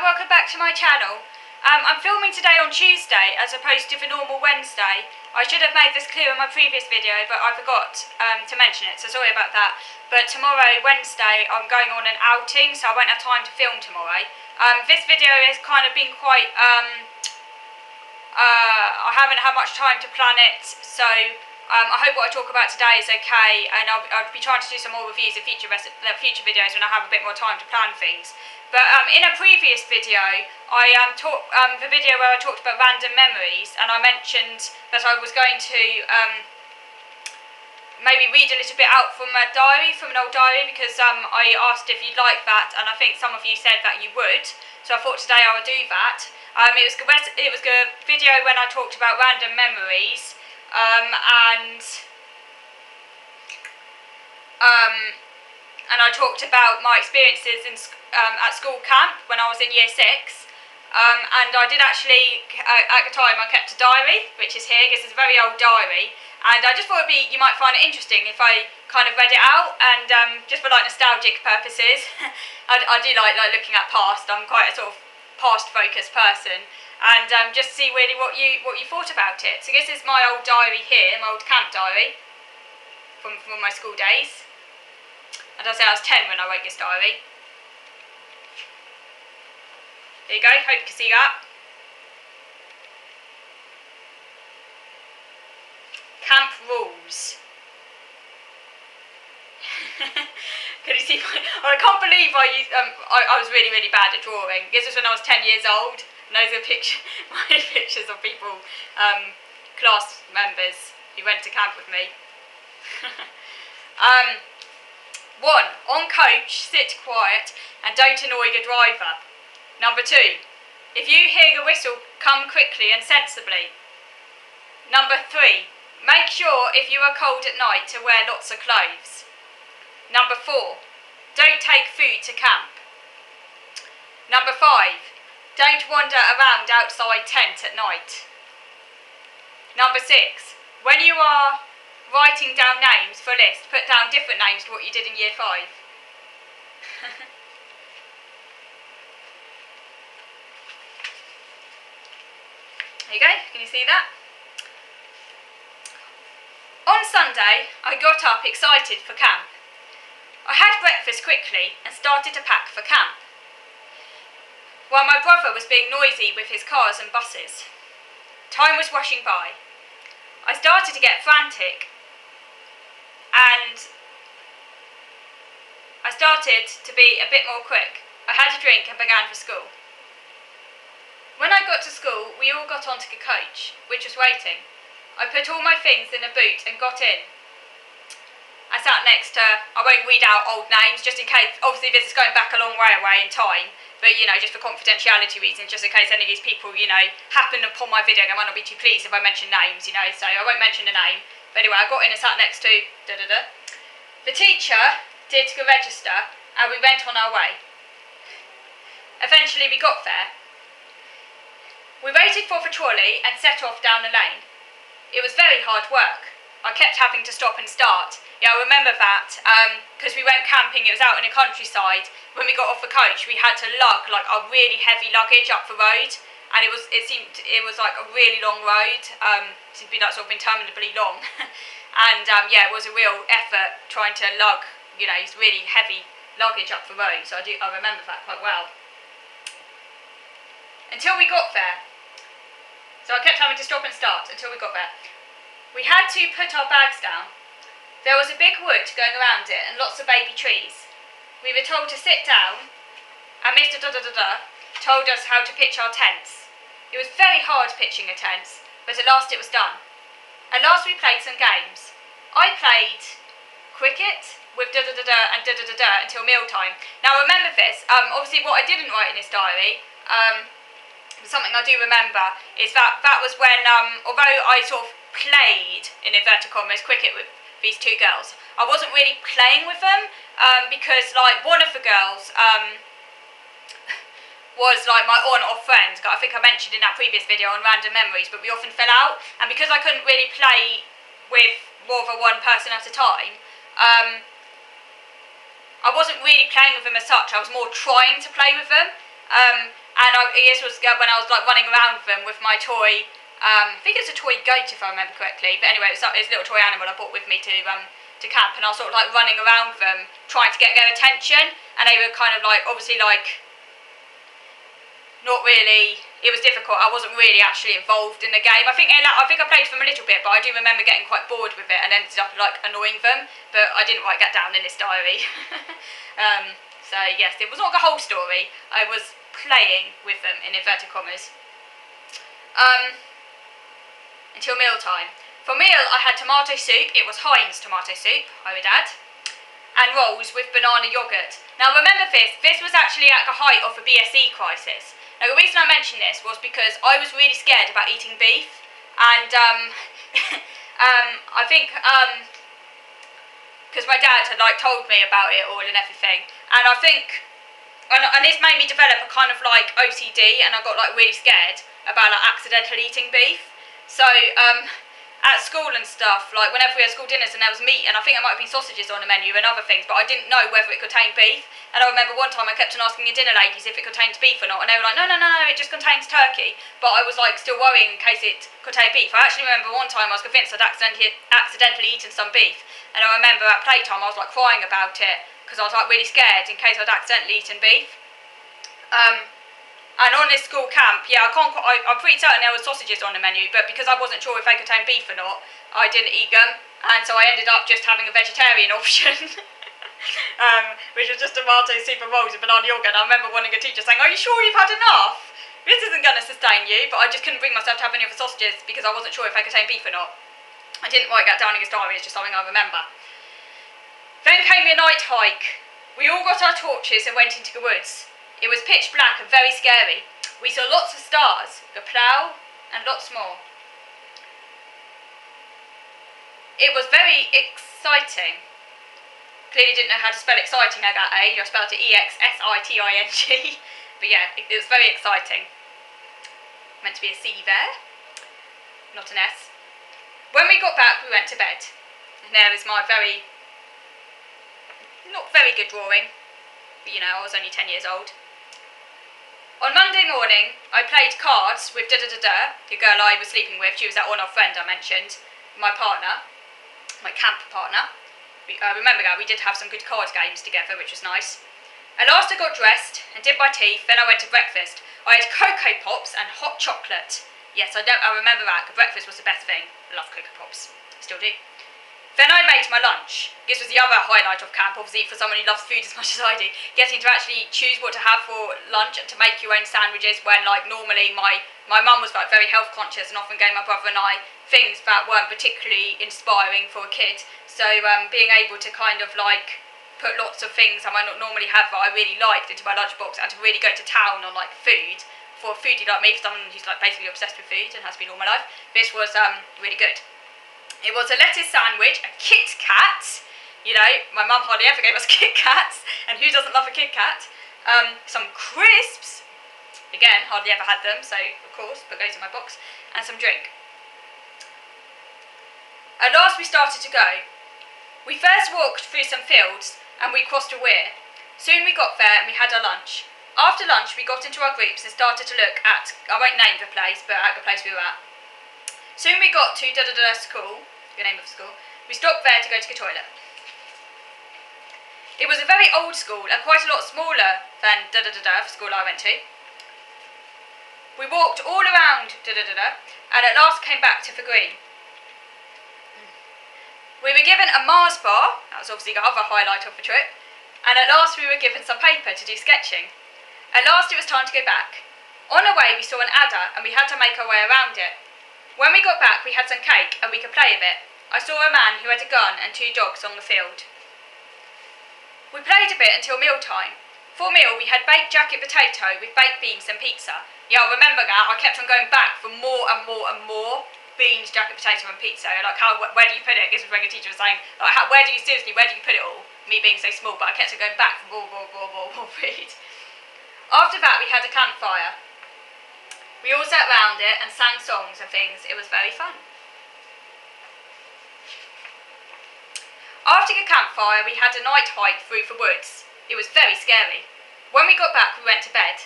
and welcome back to my channel. I'm filming today on Tuesday as opposed to the normal Wednesday. I should have made this clear in my previous video, but I forgot to mention it, so sorry about that. But tomorrow, Wednesday, I'm going on an outing, so I won't have time to film tomorrow. This video has kind of been quite, I haven't had much time to plan it, so I hope what I talk about today is okay, and I'll be trying to do some more reviews of future videos when I have a bit more time to plan things. But in a previous video, the video where I talked about random memories, and I mentioned that I was going to maybe read a little bit out from a diary, from an old diary, because I asked if you'd like that, and I think some of you said that you would. So I thought today I would do that. It was a video when I talked about random memories, and I talked about my experiences in at school camp when I was in year 6, and I did actually, at the time I kept a diary, which is here. This is a very old diary, and I just thought you might find it interesting if I kind of read it out, and just for like nostalgic purposes. I do like looking at past. I'm quite a sort of past focused person, and just see really what you thought about it. So this is my old diary here, my old camp diary from my school days. And I say I was 10 when I wrote this diary. There you go, hope you can see that. Camp rules. Can you see I can't believe I was really bad at drawing. This was when I was 10 years old, and those are my pictures of people, class members who went to camp with me. 1. On coach, sit quiet and don't annoy the driver. Number 2. If you hear a whistle, come quickly and sensibly. Number 3. Make sure if you are cold at night to wear lots of clothes. Number 4. Don't take food to camp. Number 5. Don't wander around outside tent at night. Number 6. When you are writing down names for a list, put down different names to what you did in year 5. There you go, can you see that? On Sunday, I got up excited for camp. I had breakfast quickly and started to pack for camp, while my brother was being noisy with his cars and buses. Time was rushing by. I started to get frantic, and I started to be a bit more quick. I had a drink and began for school. When I got to school, we all got onto the coach, which was waiting. I put all my things in a boot and got in. I sat next to, I won't read out old names, just in case, obviously this is going back a long way away in time, but just for confidentiality reasons, just in case any of these people, happen upon my video, they might not be too pleased if I mention names, so I won't mention the name. But anyway, I got in and sat next to da-da-da. The teacher did the register, and we went on our way. Eventually we got there. We waited for the trolley and set off down the lane. It was very hard work. I kept having to stop and start. Yeah, I remember that, because we went camping, it was out in the countryside. When we got off the coach, we had to lug like a really heavy luggage up the road, and it was like a really long road. It seemed to be like sort of interminably long. And yeah, it was a real effort trying to lug, this really heavy luggage up the road, so I remember that quite well. Until we got there. So I kept having to stop and start until we got there. We had to put our bags down. There was a big wood going around it and lots of baby trees. We were told to sit down, and Mr. Da-da-da-da told us how to pitch our tents. It was very hard pitching a tent, but at last it was done. At last we played some games. I played cricket with da-da-da-da and da-da-da-da until mealtime. Now remember this, obviously what I didn't write in this diary, something I do remember, is that was when, although I sort of played, in inverted commas, cricket with these two girls, I wasn't really playing with them, because like one of the girls was like my on-off friend. I think I mentioned in that previous video on random memories, but we often fell out, and because I couldn't really play with more than one person at a time, I wasn't really playing with them as such. I was more trying to play with them, And this was when I was like running around them with my toy. I think it's a toy goat if I remember correctly. But anyway, it's a little toy animal I brought with me to camp, and I was sort of like running around them trying to get their attention, and they were kind of like obviously like not really. It was difficult. I wasn't really actually involved in the game. I think I played them a little bit, but I do remember getting quite bored with it and ended up like annoying them. But I didn't write that down in this diary. So yes, it was not the whole story. I was playing with them in inverted commas. Until meal time. For meal, I had tomato soup. It was Heinz tomato soup, I would add, and rolls with banana yoghurt. Now remember this was actually at the height of the BSE crisis. Now the reason I mention this was because I was really scared about eating beef, and I think because my dad had like told me about it all and everything, and I think and this made me develop a kind of like OCD, and I got like really scared about like accidentally eating beef. So at school and stuff, like whenever we had school dinners and there was meat, and I think there might have been sausages on the menu and other things, but I didn't know whether it contained beef. And I remember one time I kept on asking the dinner ladies if it contained beef or not, and they were like, no, it just contains turkey. But I was like still worrying in case it contained beef. I actually remember one time I was convinced I'd accidentally eaten some beef, and I remember at playtime I was like crying about it because I was like really scared in case I'd accidentally eaten beef. And on this school camp, yeah, I'm pretty certain there were sausages on the menu, but because I wasn't sure if they contained beef or not, I didn't eat them, and so I ended up just having a vegetarian option, which was just tomato soup and rolls with banana yoghurt. I remember one of the teachers saying, "Are you sure you've had enough? This isn't going to sustain you," but I just couldn't bring myself to have any of the sausages because I wasn't sure if they contained beef or not. I didn't write that down in his diary, it's just something I remember. Then came the night hike. We all got our torches and went into the woods. It was pitch black and very scary. We saw lots of stars, the plough, and lots more. It was very exciting. Clearly didn't know how to spell exciting at that age. I spelled it EXSITING. But yeah, it was very exciting. Meant to be a C there, not an S. When we got back, we went to bed. And there is my not very good drawing. But you know, I was only 10 years old. On Monday morning, I played cards with the girl I was sleeping with. She was that one-off friend I mentioned, my partner, my camp partner. Remember that, we did have some good card games together, which was nice. At last I got dressed and did my teeth, then I went to breakfast. I had Cocoa Pops and hot chocolate. Yes, I remember that, because breakfast was the best thing. I love Cocoa Pops, still do. Then I made my lunch. This was the other highlight of camp, obviously, for someone who loves food as much as I do. Getting to actually choose what to have for lunch and to make your own sandwiches when, like, normally my mum was, like, very health conscious and often gave my brother and I things that weren't particularly inspiring for a kid. So being able to kind of, like, put lots of things I might not normally have that I really liked into my lunchbox and to really go to town on, like, food. For a foodie like me, for someone who's, like, basically obsessed with food and has been all my life, this was really good. It was a lettuce sandwich, a Kit Kat. You know, my mum hardly ever gave us Kit Kats, and who doesn't love a Kit Kat? Some crisps. Again, hardly ever had them, so of course, put those in my box. And some drink. At last we started to go. We first walked through some fields, and we crossed a weir. Soon we got there, and we had our lunch. After lunch, we got into our groups and started to look at, I won't name the place, but at the place we were at. Soon we got to school, the name of the school. We stopped there to go to the toilet. It was a very old school and quite a lot smaller than the school I went to. We walked all around and at last came back to the green. We were given a Mars bar, that was obviously the other highlight of the trip, and at last we were given some paper to do sketching. At last it was time to go back. On our way we saw an adder and we had to make our way around it. When we got back, we had some cake and we could play a bit. I saw a man who had a gun and 2 dogs on the field. We played a bit until mealtime. For meal, we had baked jacket potato with baked beans and pizza. Yeah, I remember that. I kept on going back for more and more and more beans, jacket potato and pizza. Like, where do you put it? This was when the teacher was saying, like, where do you put it all? Me being so small, but I kept on going back for more food. After that, we had a campfire. We all sat round it and sang songs and things. It was very fun. After the campfire, we had a night hike through the woods. It was very scary. When we got back, we went to bed.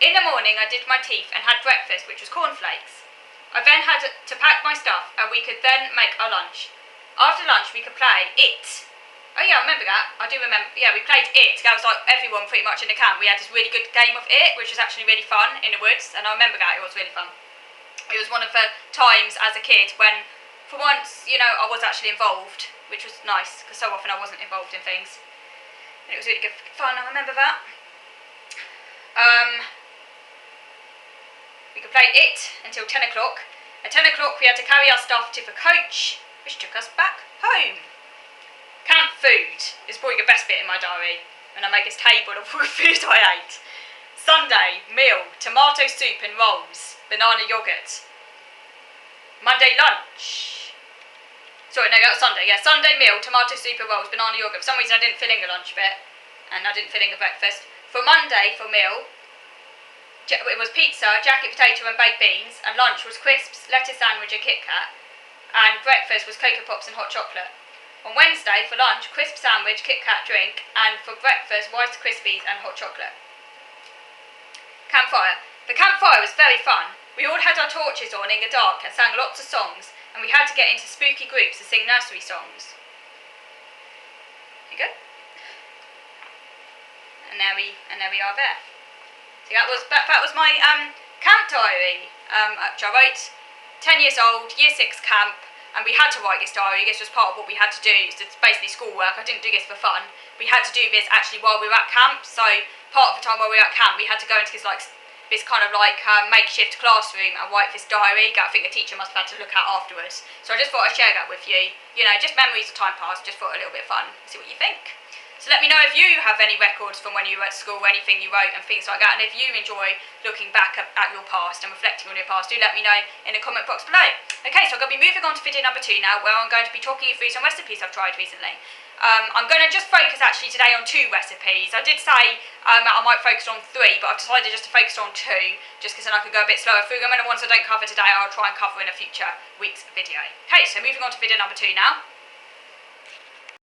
In the morning I did my teeth and had breakfast, which was cornflakes. I then had to pack my stuff and we could then make our lunch. After lunch we could play it. Oh yeah, I remember that. I do remember. Yeah, we played it. That was like everyone pretty much in the camp. We had this really good game of it, which was actually really fun in the woods, and I remember that. It was really fun. It was one of the times as a kid when, for once, I was actually involved, which was nice, because so often I wasn't involved in things. And it was really good fun, I remember that. We could play it until 10 o'clock. At 10 o'clock we had to carry our stuff to the coach, which took us back home. Camp food is probably the best bit in my diary, when I make this table of all the food I ate. Sunday, meal, tomato soup and rolls, banana yoghurt. Monday lunch. Sorry, no, that was Sunday. Yeah, Sunday meal, tomato soup and rolls, banana yoghurt. For some reason I didn't fill in the lunch bit, and I didn't fill in the breakfast. For Monday, for meal, it was pizza, jacket potato and baked beans, and lunch was crisps, lettuce sandwich and Kit Kat, and breakfast was Cocoa Pops and hot chocolate. On Wednesday, for lunch, crisp sandwich, Kit Kat drink, and for breakfast, Rice Krispies and hot chocolate. Campfire. The campfire was very fun. We all had our torches on in the dark and sang lots of songs, and we had to get into spooky groups to sing nursery songs. You good? And there we are there. So that was my camp diary, which I wrote 10 years old, year 6 camp, and we had to write this diary. This was part of what we had to do. It's basically schoolwork. I didn't do this for fun. We had to do this actually while we were at camp. So part of the time while we were at camp, we had to go into this kind of makeshift classroom and write this diary that I think the teacher must have had to look at afterwards. So I just thought I'd share that with you. Just memories of time past, just thought a little bit of fun. See what you think. So let me know if you have any records from when you were at school, anything you wrote and things like that, and if you enjoy looking back at your past and reflecting on your past, do let me know in the comment box below. Okay, so I'm going to be moving on to video number 2 now, where I'm going to be talking you through some recipes I've tried recently. I'm going to just focus actually today on 2 recipes. I did say I might focus on 3, but I've decided just to focus on 2, just because then I can go a bit slower through them, and the ones I don't cover today I'll try and cover in a future week's video. Okay, so moving on to video number 2 now.